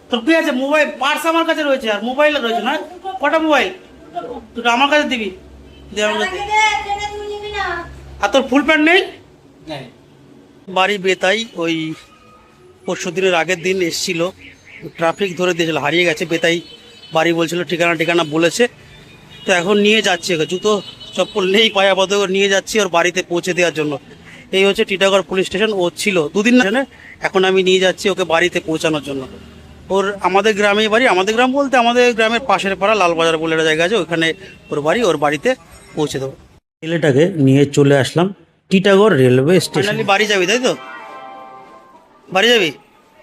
তোর কি আছে? মোবাইল পার্স আমার কাছে রয়েছে, আর মোবাইলও রয়েছে না? কটা মোবাইল? দুটো আমার কাছে দিবি, দে আমার কাছে। আর তোর ফুল প্যান্ট নেই? বাড়ি বেতাই, ওই পরশু দিনের আগের দিন এসছিল, ট্রাফিক ধরে দিয়েছিল, হারিয়ে গেছে। বেতাই বাড়ি বলছিল, ঠিকানা ঠিকানা বলেছে। তো এখন নিয়ে যাচ্ছি ওকে, জুতো চপ্পল নেই, পায়ে আপাতত নিয়ে যাচ্ছি ওর বাড়িতে পৌঁছে দেওয়ার জন্য। এই হচ্ছে টিটাগড় পুলিশ স্টেশন। ও ছিল দুদিন না, এখন আমি নিয়ে যাচ্ছি ওকে বাড়িতে পৌঁছানোর জন্য। ওর আমাদের গ্রামেই বাড়ি, আমাদের গ্রাম বলতে আমাদের গ্রামের পাশের পাড়া লালবাজার বলে একটা জায়গা আছে, ওখানে ওর বাড়ি। ওর বাড়িতে পৌঁছে দেবো। ছেলেটাকে নিয়ে চলে আসলাম টিটাগড় রেলওয়ে স্টেশন। বাড়ি যাবি তাই তো? বাড়ি যাবি?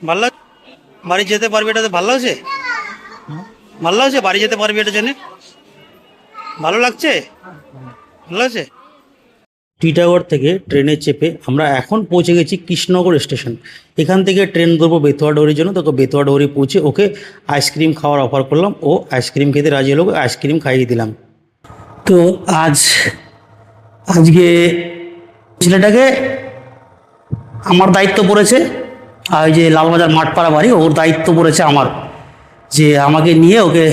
ভালো লাগ, বাড়ি যেতে পারবি এটাতে ভালো লাগছে? ভালো লাগছে বাড়ি যেতে পারবি এটা জেনে? ভালো লাগছে? ভালো লাগছে। টিটাগড় থেকে ট্রেনে চেপে আমরা এখন পৌঁছে গেছি কৃষ্ণনগর স্টেশন। এখান থেকে ট্রেন ধরবো বেতুয়াডহরির জন্য। তোকে বেতুয়াডহরি পৌঁছে ওকে আইসক্রিম খাওয়ার অফার করলাম। ও আইসক্রিম খেতে রাজি হলো, আইসক্রিম খাইয়ে দিলাম। তো আজকে ছেলেটাকে আমার দায়িত্ব পড়েছে, আর ওই যে লালবাজার মাঠপাড়া বাড়ি, ওর দায়িত্ব পড়েছে আমার, যে আমাকে নিয়ে ওকে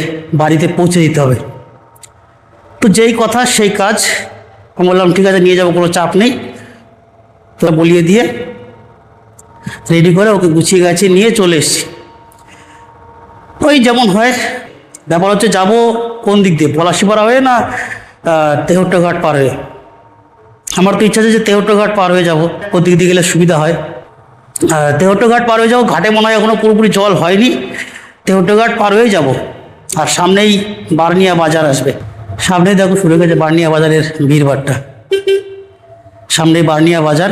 বাড়িতে পৌঁছে দিতে হবে। তো যেই কথা সেই কাজ। আমি বললাম ঠিক আছে নিয়ে যাবো, কোনো চাপ নেই। তো বলিয়ে দিয়ে রেডি করে ওকে গুছিয়ে গাছিয়ে নিয়ে চলে এসেছি। ওই যেমন হয়, ব্যাপার হচ্ছে যাবো কোন দিক দিয়ে, পলাশিপাড়া হয়ে না তেহট্ট ঘাট পার হয়ে। আমার তো ইচ্ছা আছে যে তেহট্ট ঘাট পার হয়ে যাবো, ওদিক দিয়ে গেলে সুবিধা হয়। তেহট্ট ঘাট পার হয়ে যাবো, ঘাটে মনে হয় এখনো পুরোপুরি জল হয়নি। তেহট্ট ঘাট পার হয়ে যাব, আর সামনেই বার্নিয়া বাজার আসবে। সামনেই দেখো শুরু হয়ে গেছে বার্নিয়া বাজারের ভিড়ভাট্টা, সামনেই বার্নিয়া বাজার।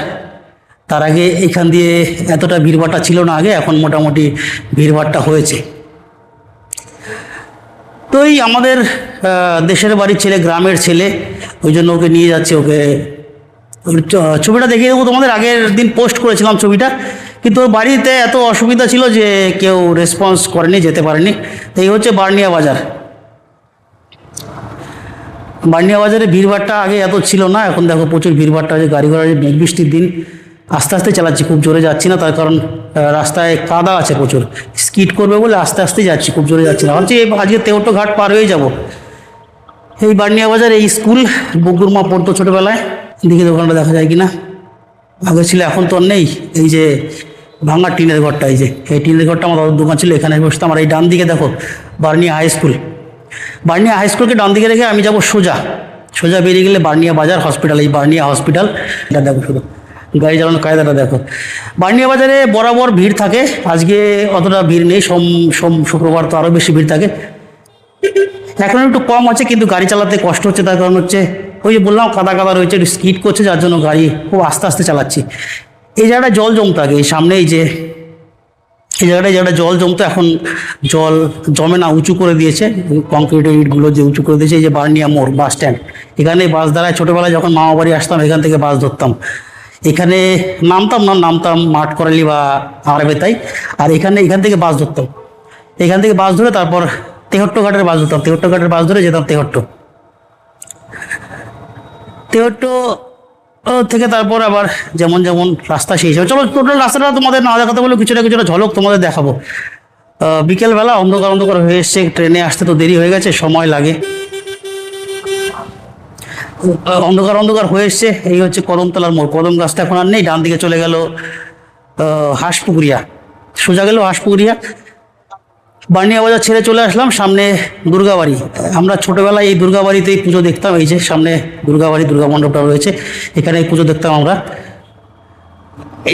তার আগে এখান দিয়ে এতটা ভিড়ভাট্টা ছিল না আগে, এখন মোটামুটি ভিড়ভাট্টা হয়েছে। তো এই আমাদের দেশের বাড়ির ছেলে, গ্রামের ছেলে, ওই জন্য ওকে নিয়ে যাচ্ছে। ওকে ছবিটা দেখিয়ে দেবো তোমাদের, আগের দিন পোস্ট করেছিলাম ছবিটা, কিন্তু ওর বাড়িতে এত অসুবিধা ছিল যে কেউ রেসপন্স করেনি, যেতে পারেনি। এই হচ্ছে বার্নিয়া বাজার। বার্নিয়া বাজারে ভিড়ভাট্টা আগে এত ছিল না, এখন দেখো প্রচুর ভিড়ভাট্টা আছে। গাড়ি ঘোড়া মেঘ বৃষ্টির দিন, আস্তে আস্তে চালাচ্ছি, খুব জোরে যাচ্ছি না, তার কারণ রাস্তায় কাদা আছে প্রচুর, স্কিড করবে বলে আস্তে আস্তে যাচ্ছি, খুব জোরে যাচ্ছি না। ভাবছি আজকে তেহট্ট ঘাট পার হয়ে যাব। এই বার্নিয়া বাজার, এই স্কুল বকুর মা পড়তো ছোটোবেলায়, দেখি দোকানটা দেখা যায় কিনা। আগে ছিল, এখন তো আর নেই। এই যে ভাঙা টিনের ঘরটা, এই যে এই টিনের ঘরটা আমার দাদুর দোকান ছিল, এখানে বসতাম। আর এই ডান দিকে দেখো বার্নিয়া হাই স্কুল। বার্নিয়া হাই স্কুলকে ডান দিকে রেখে আমি যাবো সোজা, সোজা বেরিয়ে গেলে বার্নিয়া বাজার, হসপিটাল। এই বার্নিয়া হসপিটাল, এটা দেখো, শুধু গাড়ি চালানোর কায়দাটা দেখো। বার্নিয়া বাজারে বরাবর ভিড় থাকে, আজকে অতটা ভিড় নেই। শুক্রবার তো আরও বেশি ভিড় থাকে। এখন একটু কম আছে, কিন্তু গাড়ি চালাতে কষ্ট হচ্ছে। তার কারণ হচ্ছে ওই যে বললাম কাদা কাদা রয়েছে, একটু স্কিড করছে, যার জন্য গাড়ি খুব আস্তে আস্তে চালাচ্ছি। এই জায়গাটা জল জমতো আগে, এই সামনে এই যে এই জায়গাটা জল জমতো, এখন জল জমে না, উঁচু করে দিয়েছে কংক্রিটের ইটগুলো, যে উঁচু করে দিয়েছে। এই যে বার্নিয়া মোড় বাস স্ট্যান্ড, এখানে বাস দাঁড়ায়। ছোটোবেলায় যখন মামা বাড়ি আসতাম এখান থেকে বাস ধরতাম, এখানে নামতাম মাঠ করালি বা বেতাই, আর এখান থেকে বাস ধরতাম। এখান থেকে বাস ধরে তারপর তেহট্ট ঘাটের বাস ধরতাম, তেহট্ট ঘাটের বাস ধরে যেতাম তেহট্ট থেকে। তারপর আবার যেমন যেমন রাস্তা সেই হিসাবে। চলো টোটাল রাস্তাটা তোমাদের না দেখাতে বলে কিছুটা ঝলক তোমাদের দেখাবো। বিকেলবেলা অন্ধকার অন্ধকার হয়ে এসছে, ট্রেনে আসতে তো দেরি হয়ে গেছে, সময় লাগে। অন্ধকার অন্ধকার হয়ে এসছে। এই হচ্ছে কদমতলার মোড়, কদম গাছটা এখন আর নেই, ডান দিকে চলে গেল হাঁসপুকুরিয়া, সোজা গেল হাঁসপুকুরিয়া। বার্নিয়া বাজার ছেড়ে চলে আসলাম, সামনে দুর্গাবাড়ি। আমরা ছোটোবেলায় এই দুর্গাবাড়িতেই পুজো দেখতাম। এই যে সামনে দুর্গাবাড়ি, দুর্গা মণ্ডপটা রয়েছে, এখানে পুজো দেখতাম আমরা।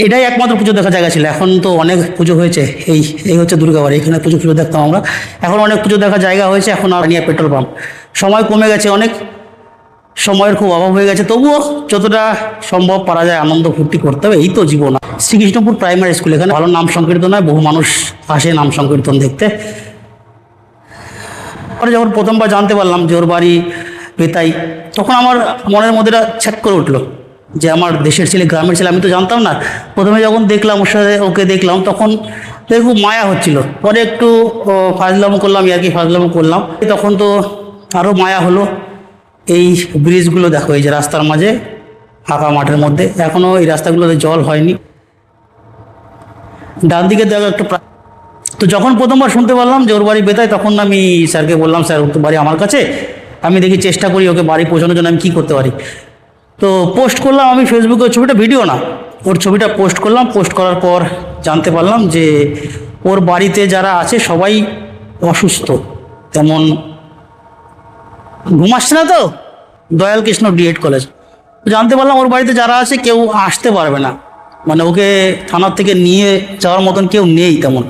এটাই একমাত্র পুজো দেখার জায়গা ছিল, এখন তো অনেক পুজো হয়েছে। এই হচ্ছে দুর্গাবাড়ি, এখানে পুজো দেখতাম আমরা। এখন অনেক পুজো দেখার জায়গা হয়েছে, এখন আর নিয়ে পেট্রোল পাম্প। সময় কমে গেছে, অনেক সময়ের খুব অভাব হয়ে গেছে। তবুও যতটা সম্ভব পারা যায় আনন্দ ফুর্তি করতে হবে, এই তো জীবন। শ্রীকৃষ্ণপুর প্রাইমারি স্কুল, এখানে ভালো নাম সংকীর্তন হয়, বহু মানুষ আসে নাম সংকীর্তন দেখতে। পরে যখন প্রথমবার জানতে পারলাম যে ওর বাড়ি বেতাই, তখন আমার মনের মধ্যে ছ্যাক করে উঠলো যে আমার দেশের ছেলে, গ্রামের ছেলে। আমি তো জানতাম না। প্রথমে যখন দেখলাম ওর সাথে, ওকে দেখলাম, তখন খুব মায়া হচ্ছিল। পরে একটু ফাজলামো করলাম, ফাজলামো করলাম, তখন তো আরও মায়া হলো। এই ব্রিজগুলো দেখো, এই যে রাস্তার মাঝে ফাঁকা মাঠের মধ্যে, এখনও এই রাস্তাগুলোতে জল হয়নি। ডান দিকে দেখো একটু তো যখন প্রথমবার শুনতে পারলাম যে ওর বাড়ি বেতায়, তখন আমি স্যারকে বললাম, স্যার ওর তো বাড়ি আমার কাছে, আমি দেখি চেষ্টা করি ওকে বাড়ি পৌঁছানোর জন্য আমি কী করতে পারি। তো পোস্ট করলাম আমি ফেসবুকে, ওর ছবিটা, ভিডিও না, ওর ছবিটা পোস্ট করলাম। পোস্ট করার পর জানতে পারলাম যে ওর বাড়িতে যারা আছে সবাই অসুস্থ, তেমন ঘুম আসছে না তো, দয়াল কৃষ্ণ ডিএড কলেজ। জানতে পারলাম ওর বাড়িতে যারা আছে কেউ আসতে পারবে না, মানে ওকে থানার থেকে নিয়ে যাওয়ার মতন কেউ নেই তেমন।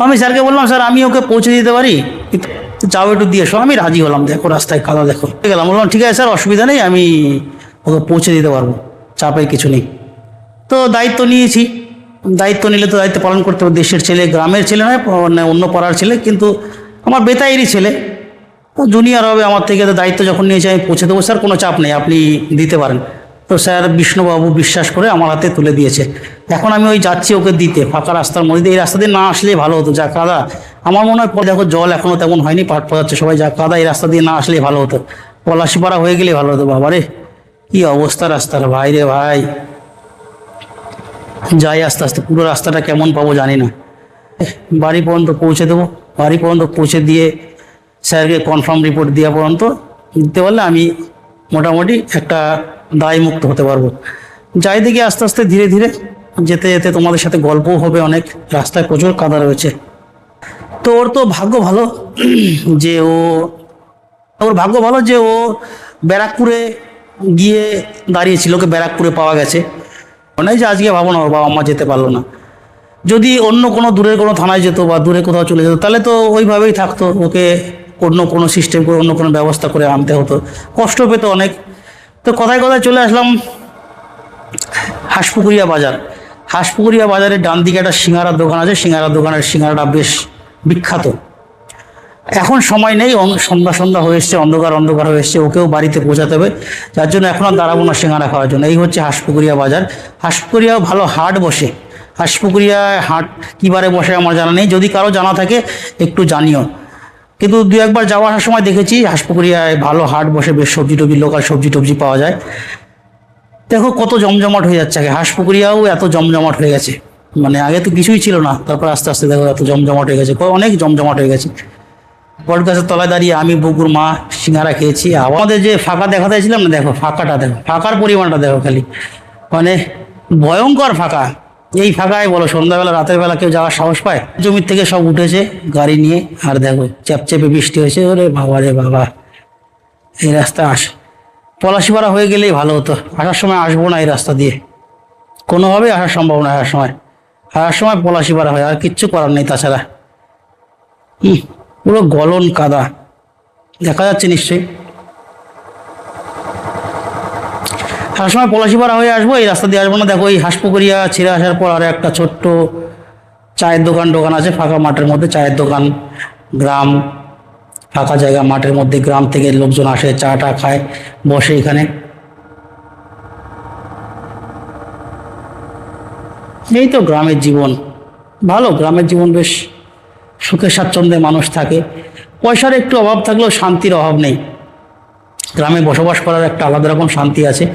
আমি স্যারকে বললাম, স্যার আমি ওকে পৌঁছে দিতে পারি, কিন্তু যাও একটু দিয়ে এসো। আমি রাজি হলাম, দেখো রাস্তায় কাদা দেখো, গেলাম, বললাম ঠিক আছে স্যার, অসুবিধা নেই, আমি ওকে পৌঁছে দিতে পারবো, চাপের কিছু নেই। তো দায়িত্ব নিয়েছি, দায়িত্ব নিলে তো দায়িত্ব পালন করতে হবে। দেশের ছেলে, গ্রামের ছেলে নয়, অন্য পাড়ার ছেলে, কিন্তু আমার বেতায়েরই ছেলে, জুনিয়র হবে আমার থেকে। তো দায়িত্ব যখন নিয়েছি আমি পৌঁছে দেবো, স্যার কোনো চাপ নেই, আপনি দিতে পারেন। তো স্যার বিষ্ণুবাবু বিশ্বাস করে আমার হাতে তুলে দিয়েছে। এখন আমি ওই যাচ্ছি ওকে দিতে, ফাঁকা রাস্তার মধ্যে দিয়ে। এই রাস্তা দিয়ে না আসলেই ভালো হতো, যা কাদা। আমার মনে হয় দেখো জল এখনও তেমন হয়নি, পাট পড়াচ্ছে সবাই, যা কাদা, এই রাস্তা দিয়ে না আসলেই ভালো হতো, পলাশিপাড়া হয়ে গেলেই ভালো হতো। বাবারে কি অবস্থা রাস্তার, ভাই রে ভাই। যাই আস্তে আস্তে, পুরো রাস্তাটা কেমন পাবো জানি না। বাড়ি পর্যন্ত পৌঁছে দেবো, বাড়ি পর্যন্ত পৌঁছে দিয়ে স্যারকে কনফার্ম রিপোর্ট দেওয়া পর্যন্ত দিতে পারলে আমি মোটামুটি একটা দায়মুক্ত হতে পারবো। যাই দেখি আস্তে আস্তে ধীরে ধীরে যেতে যেতে তোমাদের সাথে গল্পও হবে অনেক। রাস্তায় প্রচুর কাদা রয়েছে। তো ওর তো ভাগ্য ভালো যে ওর ভাগ্য ভালো যে ও ব্যারাকপুরে গিয়ে দাঁড়িয়েছিল, ওকে ব্যারাকপুরে পাওয়া গেছে। নয় যে আজকে ভাবো না ওর বাবা মা যেতে পারলো না। যদি অন্য কোনো দূরের কোনো থানায় যেত বা দূরে কোথাও চলে যেত, তাহলে তো ওইভাবেই থাকতো, ওকে অন্য কোনো সিস্টেম করে অন্য কোনো ব্যবস্থা করে আনতে হতো, কষ্ট পেত অনেক। তো কথায় কথায় চলে আসলাম হাঁসপুকুরিয়া বাজার। হাঁসপুকুরিয়া বাজারের ডান দিকে একটা সিঙ্গারার দোকান আছে, সিঙ্গারার দোকানের সিঙ্গারাটা বেশ বিখ্যাত। এখন সময় নেই, সন্ধ্যা সন্ধ্যা হয়ে এসছে, অন্ধকার অন্ধকার হয়ে এসছে, ওকেও বাড়িতে পৌঁছাতে হবে, যার জন্য এখন আর দাঁড়াবো না সিঙ্গারা খাওয়ার জন্য। এই হচ্ছে হাঁসপুকুরিয়া বাজার। হাঁসপুকুরিয়াও ভালো হাট বসে। হাঁসপুকুরিয়ায় হাট কী বারে বসে আমার জানা নেই, যদি কারো জানা থাকে একটু জানিও। কিন্তু দু একবার যাওয়া আসার সময় দেখেছি হাঁসপুকুরিয়ায় ভালো হাট বসে, বেশ সবজি টবজি, লোকাল সবজি টবজি পাওয়া যায়। দেখো কত জমজমাট হয়ে যাচ্ছে, আগে হাঁসপুকুরিয়াও এত জমজমাট হয়ে গেছে, মানে আগে তো কিছুই ছিল না, তারপর আস্তে আস্তে দেখো এত জমজমাট হয়ে গেছে, অনেক জমজমাট হয়ে গেছে। বট গাছের তলায় দাঁড়িয়ে আমি, বুকুর মা সিঙ্গারা খেয়েছি। আমাদের যে ফাঁকা দেখাতে ছিলাম না, দেখো ফাঁকাটা, দেখো ফাঁকার পরিমাণটা দেখো খালি, মানে ভয়ঙ্কর ফাঁকা। এই ফাঁকায় বলো সন্ধ্যাবেলা রাতের বেলা কেউ যাওয়ার সাহস পায়? জমির থেকে সব উঠেছে গাড়ি নিয়ে, আর দেখো চ্যাপচ্যাপে বৃষ্টি হয়েছে। ওরে বাবা রে বাবা, এই রাস্তা পলাশিপাড়া হয়ে গেলেই ভালো হতো। আসার সময় আসবো না এই রাস্তা দিয়ে, কোনোভাবেই আসার সম্ভব না। আসার সময় পলাশিপাড়া হয়, আর কিচ্ছু করার নেই তাছাড়া। পুরো গলন কাদা, দেখা যাচ্ছে নিশ্চয়ই। আসার সময় পলাশিপাড়া হয়ে আসবো, এই রাস্তা দিয়ে আসবো না। দেখো এই হাঁসপুকুরিয়া ছেড়ে আসার পর আর একটা ছোট্ট চায়ের দোকান আছে ফাঁকা মাঠের মধ্যে, চায়ের দোকান, গ্রাম, ফাঁকা জায়গা, মাঠের মধ্যে, গ্রাম থেকে লোকজন আসে, চা টা খায়, বসে এখানে। এই তো গ্রামের জীবন, ভালো গ্রামের জীবন, বেশ সুখে স্বাচ্ছন্দ্যে মানুষ থাকে। পয়সার একটু অভাব থাকলেও শান্তির অভাব নেই। গ্রামে বসবাস করার একটা আলাদা রকম শান্তি আছে।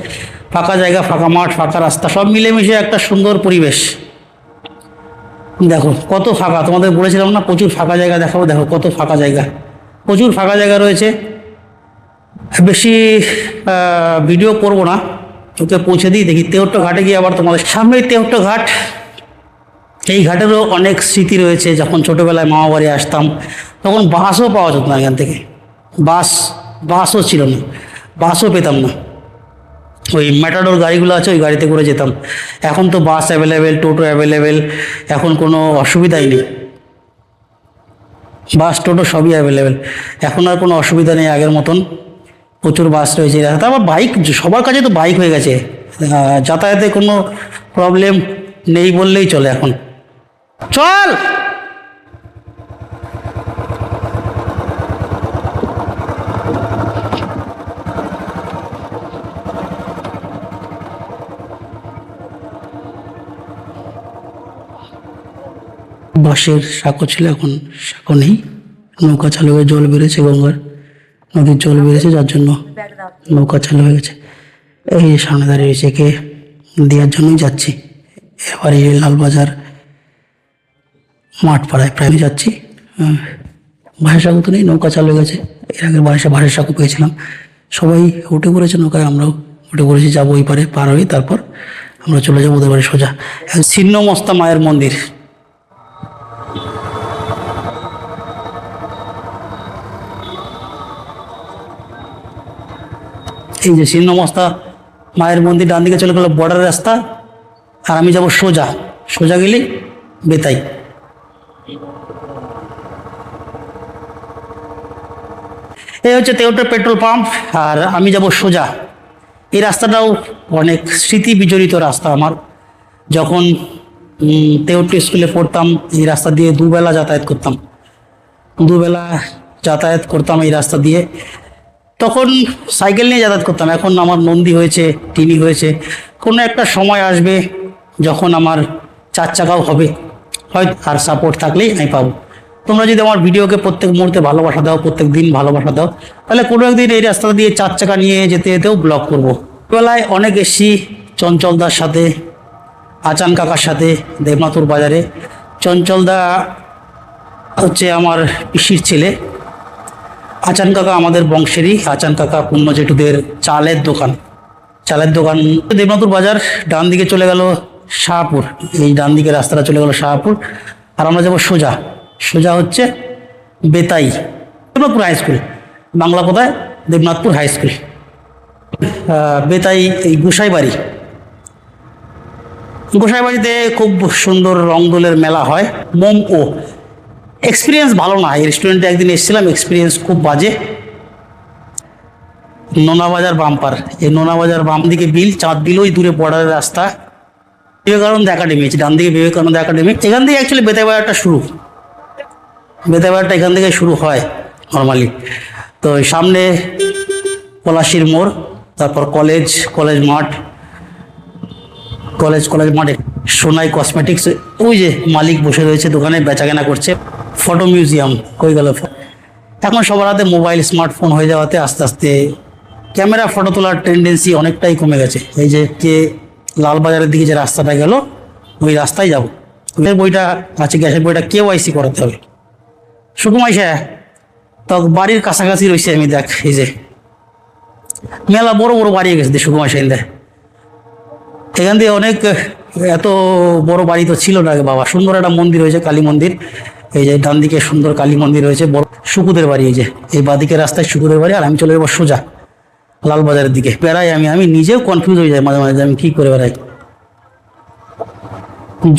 ফাঁকা জায়গা, ফাঁকা মাঠ, ফাঁকা রাস্তা, সব মিলেমিশে একটা সুন্দর পরিবেশ। দেখো কত ফাঁকা, তোমাদের বলেছিলাম না প্রচুর ফাঁকা জায়গা দেখাবো, দেখো কত ফাঁকা জায়গা, প্রচুর ফাঁকা জায়গা রয়েছে। বেশি ভিডিও করবো না, ওকে পৌঁছে দিই। দেখি তেহট্ট ঘাটে গিয়ে আবার তোমাদের সামনে তেহট্ট ঘাট। এই ঘাটেরও অনেক স্মৃতি রয়েছে। যখন ছোটোবেলায় মামা বাড়ি আসতাম তখন বাসও পাওয়া যেত না এখান থেকে, বাসও ছিল না, বাসও পেতাম না। ওই ম্যাটাডোর গাড়িগুলো আছে, ওই গাড়িতে করে যেতাম। এখন তো বাস অ্যাভেলেবেল, টোটো অ্যাভেলেবেল, এখন কোনো অসুবিধাই নেই, বাস টোটো সবই অ্যাভেলেবেল। এখন আর কোনো অসুবিধা নেই আগের মতন, প্রচুর বাস রয়েছে। তারপর বাইক, সবার কাছে তো বাইক হয়ে গেছে, যাতায়াতে কোনো প্রবলেম নেই বললেই চলে এখন। চল বাঁশের সাঁকো ছিল, এখন সাঁকো নেই, নৌকা চালু হয়ে জল বেড়েছে, গঙ্গার নদীর জল বেড়েছে, যার জন্য নৌকা চালু হয়ে গেছে। এই সামনে দাঁড়িয়ে রয়েছে, একে দেওয়ার জন্যই যাচ্ছি। এবার এই লালবাজার মাঠ পাড়ায় প্রায় যাচ্ছি। ভাষা সাঁকো তো নেই, নৌকা চালু গেছে। এর আগে ভাষা সাঁকো পেয়েছিলাম, সবাই উঠে পড়েছে নৌকায়, আমরাও উঠে পড়েছি। যাবো ওই পারে, পার হই, তারপর আমরা চলে যাবো ওদের বাড়ি সোজা। ছিন্ন মস্তা মায়ের মন্দির। এই যে ছিন্ন মস্তা মায়ের মন্দির, ডান দিকে চলে গেল বর্ডার রাস্তা, আর আমি যাব সোজা। সোজা গেলেই বেতাই। এই হচ্ছে তেওটের পেট্রোল পাম্প, আর আমি যাব সোজা। এই রাস্তাটাও অনেক স্মৃতি বিজড়িত রাস্তা আমার। যখন তেওটে স্কুলে পড়তাম, এই রাস্তা দিয়ে দুবেলা যাতায়াত করতাম এই রাস্তা দিয়ে। তখন সাইকেল নিয়ে যাতায়াত করতাম, এখন আমার নন্দী হয়েছে, টিনি হয়েছে। কোনো একটা সময় আসবে যখন আমার 4 চাকাও হবে, হয়তো। আর সাপোর্ট থাকলেই আমি পাবো। তোমরা যদি আমার ভিডিওকে প্রত্যেক মুহূর্তে ভালোবাসা দাও, প্রত্যেক দিন ভালোবাসা দাও, তাহলে কোনো একদিন এই রাস্তা দিয়ে 4 চাকা নিয়ে যেতে যেতেও ব্লগ করবো। বেলায় অনেক এসছি চঞ্চলদার সাথে, আচান কাকার সাথে দেবনাথুর বাজারে। চঞ্চলদা হচ্ছে আমার পিসির ছেলে, আচান কাকা আমাদের বংশেরই। আচান কাকা পূর্ণ জেঠুদের চালের দোকান। দেবনাথুর বাজার, ডান দিকে চলে গেল শাহপুর। এই ডান দিকে রাস্তাটা চলে গেল শাহপুর, আর আমরা যাবো সোজা। সোজা হচ্ছে বেতাই, দেবনাথপুর হাই স্কুল। বাংলা কোথায়? দেবনাথপুর হাই স্কুল। বেতাই এই গোসাইবাড়িতে খুব সুন্দর রংদোলের মেলা হয়। এক্সপিরিয়েন্স ভালো না। এই রেস্টুরেন্টে একদিন এসেছিলাম, এক্সপিরিয়েন্স খুব বাজে। নোনাবাজার বাম্পার, এই নোনাবাজার বাম দিকে বিল, চাঁদ বিল, ওই দূরে বর্ডারের রাস্তা। বিবেকানন্দ একাডেমি আছে ডান দিকে, বিবেকানন্দ একাডেমি। এখান থেকে অ্যাকচুয়ালি বেতাই বাজারটা শুরু। বেতাই বাজারটা এখান থেকে শুরু হয় নর্মালি। তো সামনে পলাশির মোড়, তারপর কলেজ মাঠে সোনাই কসমেটিক্স, ওই যে মালিক বসে রয়েছে দোকানে, বেচাকেনা করছে। ফটো মিউজিয়াম কই গেল। এখন সবার হাতে মোবাইল, স্মার্টফোন হয়ে যাওয়াতে আস্তে আস্তে ক্যামেরা ফটো তোলার টেন্ডেন্সি অনেকটাই কমে গেছে। এই যে লালবাজারের দিকে যে রাস্তাটা গেল, ওই রাস্তায় যাবো। বইটা আছে, গ্যাসের বইটা KYC করাতে হবে। সুকুমাইশা তো বাড়ির কাছাকাছি রয়েছে। আমি দেখ, এই যে মেলা বড় বড় বাড়ি গেছে সুকুমাইশা ইন্দা। এখান দিয়ে অনেক, এত বড় বাড়ি তো ছিল না বাবা। সুন্দর একটা মন্দির হয়েছে, কালী মন্দির। এই যে ডান দিকে সুন্দর কালী মন্দির রয়েছে, বড় শুকুদের বাড়ি। এই যে এই বাদিকে রাস্তায় শুকুদের বাড়ি, আর আমি চলে যাবো সোজা লালবাজারের দিকে। বেড়াই আমি নিজেও কনফিউজ হয়ে যাই মাঝে মাঝে, আমি কি করে বেড়াই।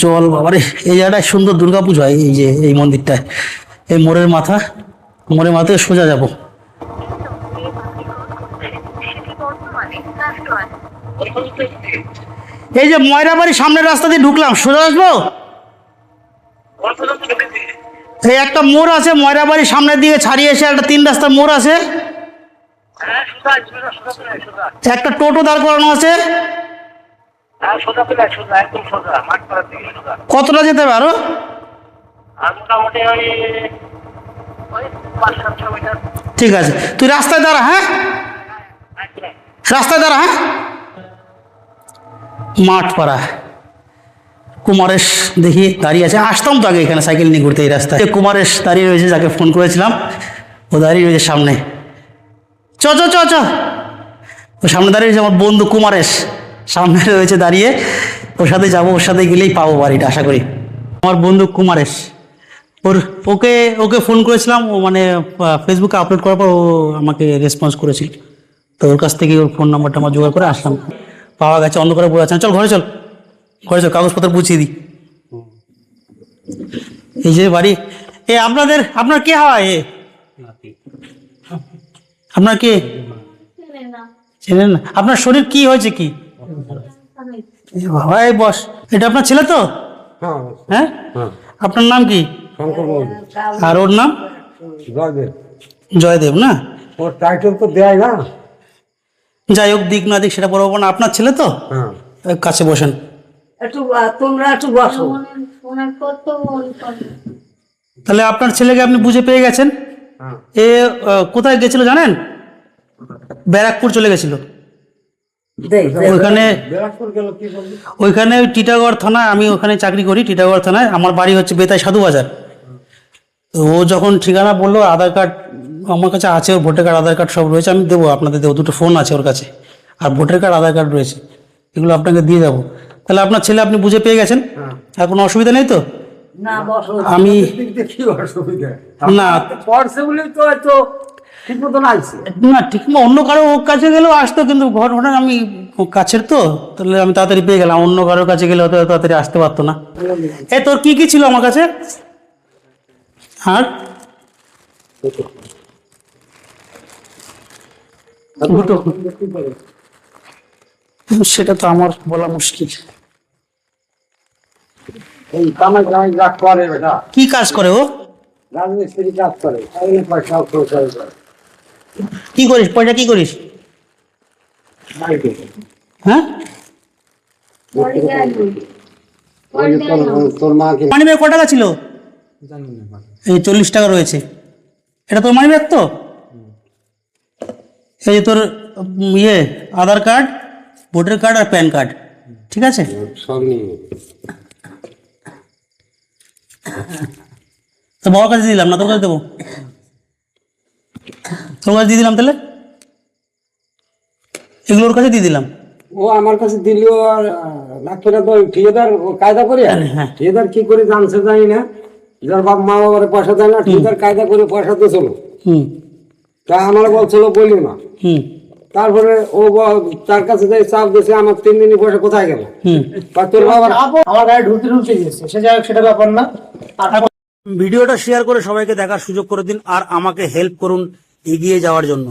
জল বাবারে, এই জায়গাটায় সুন্দর দুর্গাপুজো হয়। এই যে এই মন্দিরটায়, এই মোড়ের মাথায় সোজা যাব। এই যে ময়রা বাড়ির সামনের রাস্তা দিয়ে ঢুকলাম, সোজা আসবো। এই একটা মোড় আছে ময়রা বাড়ির সামনের দিকে ছাড়িয়ে এসে, একটা 3 রাস্তার মোড় আছে। একটা টোটো দাঁড় করানো আছে। কতটা যেতে হবে আরো? ঠিক আছে, তুই রাস্তায় দাঁড়া। হ্যাঁ, রাস্তায় দাঁড়া। হ্যাঁ, মাঠ পাড়া কুমারেশ দেখি দাঁড়িয়ে আছে। আসতাম তো আগে এখানে সাইকেল নিয়ে ঘুরতে। এই রাস্তায় কুমারেশ দাঁড়িয়ে রয়েছে, যাকে ফোন করেছিলাম, ও দাঁড়িয়ে রয়েছে সামনে। চ ও সামনে দাঁড়িয়ে রয়েছে আমার বন্ধু কুমারেশ, সামনে রয়েছে দাঁড়িয়ে। ওর সাথে যাবো, ওর সাথে গেলেই পাবো বাড়িটা আশা করি। আমার বন্ধু কুমারেশ, ওকে ফোন করেছিলাম। ও মানে ফেসবুকে আপলোড করার পর ও আমাকে রেসপন্স করেছিল। তো ওর কাছ থেকে ওর ফোন নাম্বারটা আমার জোগাড় করে আসলাম। পাওয়া গেছে, অন্ধকারে পড়ে আছে। চল ঘরে চল, কাগজপত্র বুঝিয়ে দিই। এই যে বাড়ি। আপনার কে হয়? আপনার কে চেনেন না? আপনার শরীর কি হয়েছে? কি বাবা, এই বস। এটা আপনার ছেলে তো? হ্যাঁ, আপনার নাম কি? আর ওর নাম? জয়দেব না? ওর টাইটেল তো দেয় না। যাই হোক, দিক না দিক সেটা বলবো না। আপনার ছেলে তো? কাছে বসেন। তোমরা একটু বসো। তাহলে আপনার ছেলেকে আপনি বুঝে পেয়ে গেছেন। এ কোথায় গেছিল জানেন? ব্যারাকপুর চলে গেছিল। ওইখানে ওইখানে টিটাগড় থানায়, আমি ওখানে চাকরি করি টিটাগড় থানায়। আমার বাড়ি হচ্ছে বেতাই সাধু বাজার। তো ও যখন ঠিকানা বললো, আধার কার্ড আমার কাছে আছে, ওর ভোটার কার্ড আধার কার্ড সব রয়েছে, আমি দেবো আপনাদের, দেবো, দুটো ফোন আছে ওর কাছে, আর ভোটার কার্ড আধার কার্ড রয়েছে, এগুলো আপনাকে দিয়ে যাবো। তাহলে আপনার ছেলে আপনি বুঝে পেয়ে গেছেন, আর কোনো অসুবিধা নেই তো? আমি না ঠিক মতন আসছে না, ঠিক অন্য কারো কাছে গেলেও আসতো, কিন্তু ঘটনা আমি কাছের তো, তাহলে আমি তাড়াতাড়ি পেয়ে গেলাম। অন্য কারোর কাছে গেলে হয়তো তাড়াতাড়ি আসতে পারতো না। এ তোর কি কি ছিল আমার কাছে? আর সেটা তো আমার বলা মুশকিল। এই কামাই কামাই যা করে বেটা, কি কাজ করে ও? রাজমিস্ত্রি কাজ করে, পয়সা খরচ করে। কি করিস পয়সা, কি করিস? হ্যাঁ, তোর মা কি মানি ব্যাগ ক টাকা ছিল? এই 40 টাকা রয়েছে। এটা তোর মানি ব্যাগ তো? এই যে তোর ইয়ে আধার কার্ড, ভোটার কার্ড আর প্যান কার্ড, ঠিক আছে? সব নিয়ে তো বাবার কাছে দিলাম না, তোর কাছে দেবো? তোর কাছে দিয়ে দিলাম, তাহলে এগুলো ওর কাছে দিয়ে দিলাম। ও আমার কাছে দিলেও আর লাগতো না তো। ঠিকাদার কায়দা করে, হ্যাঁ। ঠিকাদার কি করে জানছে জানি না, যার বাপ মা বাবার পয়সা দেয় না, ঠিকাদার কায়দা করে পয়সা তো চলো। হুম তা আমার বলছিল বলি না। হুম তারপরে ও তার কাছে যাই চাপ দিয়েছে, আমার 3 দিনই পয়সা কোথায় গেল? হুম বা তোর বাবার আমার গায়ে ঢুকতে গেছে, সে যাই হোক, সেটা ব্যাপার না। ভিডিওটা শেয়ার করে সবাইকে দেখার সুযোগ করে দিন, আর আমাকে হেল্প করুন এগিয়ে যাওয়ার জন্য।